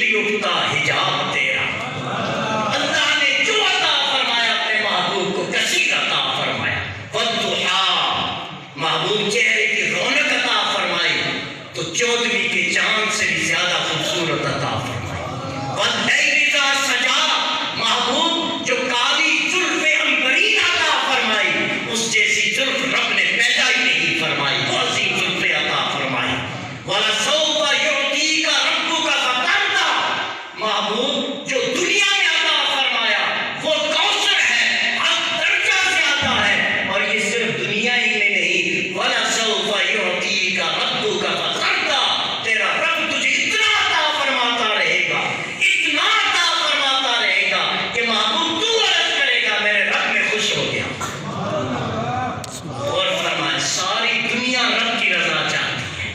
نہیں اٹھتا حجاب تیرا۔ اللہ نے جو عطا فرمایا اپنے محبوب کو کثیر عطا فرمایا۔ والضحیٰ، محبوب چہرے کی رونق عطا فرمائی تو 14ویں کے چاند سے بھی زیادہ خوبصورت عطا فرمائی۔ واللیل اذا سجا، محبوب جو کالی زلف عنبرین عطا فرمائی، اس جیسی زلف رب نے پیدا ہی نہیں فرمائی، وہ عظیم زلف عطا فرمائی۔ وَلَسَوْفَ يُعْطِيكَ رَبُّكَ فَتَرْضَىٰ، محبوب جو دنیا میں عطا فرمایا وہ کوثر ہے، ہر درجہ زیادہ ہے، اور یہ صرف دنیا ہی میں نہیں۔ وَلَسَوْفَ يُعْطِيكَ رَبُّكَ فَتَرْضَىٰ، تیرا رب تجھے اتنا عطا فرماتا رہے گا، اتنا عطا فرماتا رہے گا کہ محبوب تو عرض کرے گا میرے رب میں خوش ہو گیا۔ اور فرمائے ساری دنیا رب کی رضا چاہتی ہے،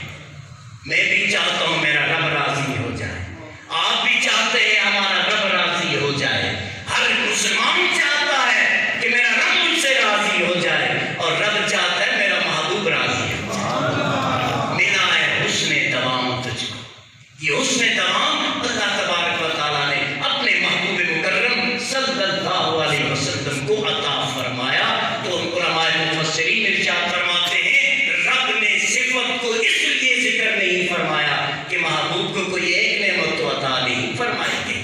میں بھی چاہتا ہوں میرا رب راضی ہو جائے، آپ بھی چاہتے ہیں ہمارا رب راضی ہو جائے، ہر مسلمان چاہتا ہے کہ میرا رب مجھ سے راضی ہو جائے، اور رب چاہتا ہے میرا محبوب راضی ہو جائے۔ ملا ہے حسن دوام تجھ کو، یہ حسن دوام اللہ تبارک و تعالیٰ نے اپنے محبوب مکرم صلی اللہ علیہ وسلم کو عطا فرمایا۔ تو علماء مفسرین ارشاد فرماتے ہیں رب نے صفت کو اس لیے ذکر نہیں فرمایا کہ محبوب کو کوئی ایک نعمت تو عطا نہیں فرمائی گئی،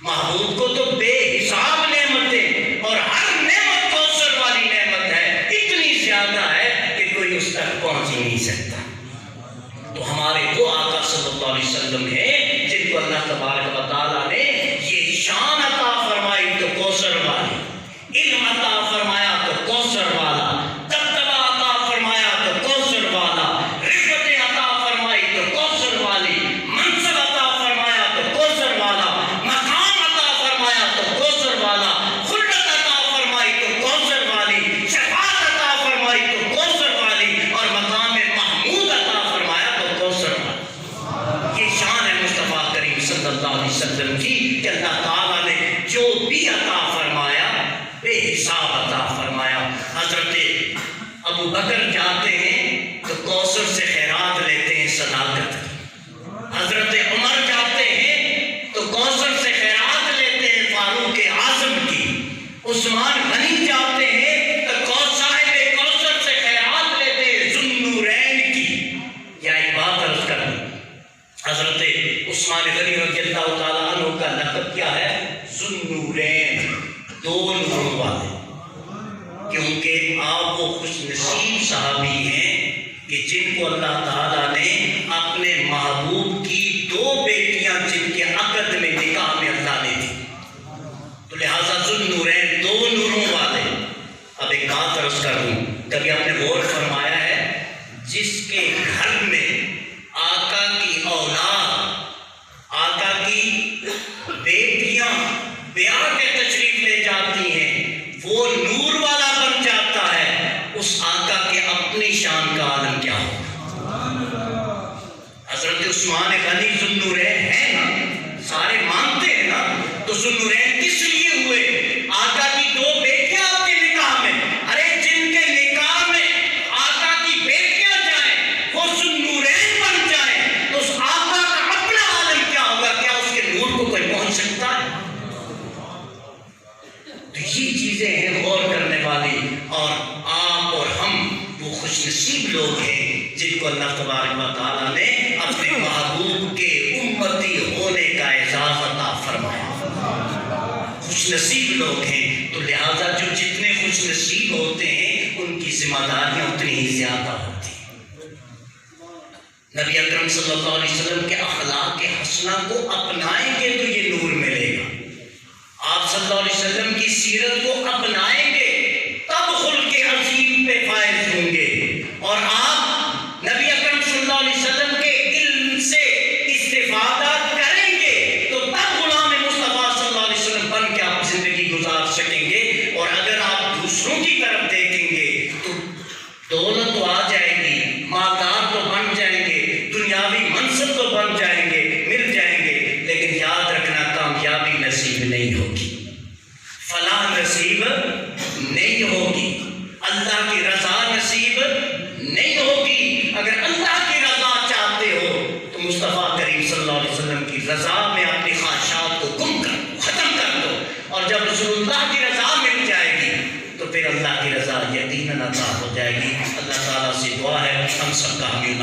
محبوب کو تو بے حساب نعمتیں، اور ہر نعمت کوثر والی نعمت ہے، اتنی زیادہ ہے کہ کوئی اس تک پہنچ ہی نہیں سکتا۔ تو ہمارے وہ آقا صلی اللہ علیہ وسلم ہیں جن کو اللہ تبارک و تعالیٰ نے یہ شان عطا فرمائی تو کوثر والی، علم عطا فرمایا تو کوثر والا، دبدبہ عطا فرمایا تو کوثر والا، رفعتیں عطا فرمائی تو کوثر والی، منصب عطا فرمایا تو کوثر والا، مقام عطا فرمایا تو کوثر والا، خلت عطا فرمائی تو کوثر والی، شفاعت عطا فرمائی تو کوثر والی، اور مقام محمود عطا فرمایا تو کوثر والی۔ یہ شان ہے مصطفیٰ کریم صلی اللہ علیہ وسلم کی کہ اللہ تعالیٰ نے جو بھی عطا فرمایا بے حساب عطا فرمایا۔ حضرت ابو بکر جاتے ہیں تو کوثر سے خیرات لیتے ہیں صداقت کی، حضرت عمر جاتے ہیں تو کوثر سے خیرات لیتے ہیں فاروق اعظم کی، عثمان غنی جاتے ہیں تو صاحب کوثر سے خیرات لیتے ہیں ذو النورین کی۔ یا ایک بات عرض کر دوں، حضرت عثمان غنی رضی اللہ تعالیٰ عنہ کا لقب کیا ہے؟ ذو النورین، دو نور والے، کیونکہ آپ وہ خوش نصیب صحابی ہیں کہ جن کو اللہ تعالیٰ نے اپنے محبوب کی دو بیٹیاں جن کے عقد میں نکاح میں اللہ نے دی، تو لہٰذا ذو النورین، دو نوروں والے۔ اب ایک بات عرض کر دوں، کبھی آپ نے غور فرمایا ہے جس کے گھر میں آقا کی اولاد، آقا کی بیٹیاں بیاہ کے تشریف لے جاتی ہیں، وہ نور والا بن جاتا ہے، اس آقا کے اپنی شان کا عالم کیا ہوگا؟ حضرت عثمان غنی ذو النورین ہے نا، سارے مانتے ہیں نا، تو ذو النورین کس لیے ہوئے؟ آقا کی دو بیٹیاں آپ کے نکاح میں، ارے جن کے نکاح میں آقا کی بیٹیاں جائیں وہ ذو النورین بن جائیں، تو اس آقا کا اپنا عالم کیا ہوگا؟ کیا اس کے نور کو کوئی پہنچ سکتا ہے؟ تو یہ چیزیں ہیں غور کرنے والی، اور آپ اور ہم وہ خوش نصیب لوگ ہیں جن کو اللہ تبارک و تعالیٰ نے اپنے محبوب کے امتی ہونے کا اعزاز عطا فرمایا۔ خوش نصیب لوگ ہیں، تو لہٰذا جو جتنے خوش نصیب ہوتے ہیں ان کی ذمہ داریاں اتنی ہی زیادہ ہوتی ہیں۔ نبی اکرم صلی اللہ علیہ وسلم کے اخلاق حسنہ کو اپنائیں گے تو یہ نور ملے گا، آپ صلی اللہ علیہ وسلم کی سیرت کو اپنائیں گے تب خلق عظیم پہ فائز ہوں گے، اور آپ نبی اکرم صلی اللہ علیہ وسلم کے علم سے استفادہ کریں گے تو تب غلام مصطفیٰ صلی اللہ علیہ وسلم بن کے آپ زندگی گزار سکیں گے۔ اور اگر آپ دوسروں کی طرف دیکھیں گے تو دولت تو آ جائے گی، مالدار تو بن جائیں گے، دنیاوی منصب تو بن جائیں گے، مل جائیں گے، لیکن یاد رکھنا کامیابی نصیب نہیں ہوگی، فلاح نصیب نہیں ہوگی، اللہ کی رضا نصیب نہیں ہوگی۔ اگر اللہ کی رضا چاہتے ہو تو مصطفیٰ کریم صلی اللہ علیہ وسلم کی رضا میں اپنی پھر اللہ کی رضا یقیناً عطا ہو جائے گی۔ اللہ تعالیٰ سے دعا ہے ہم سب کا ہمیں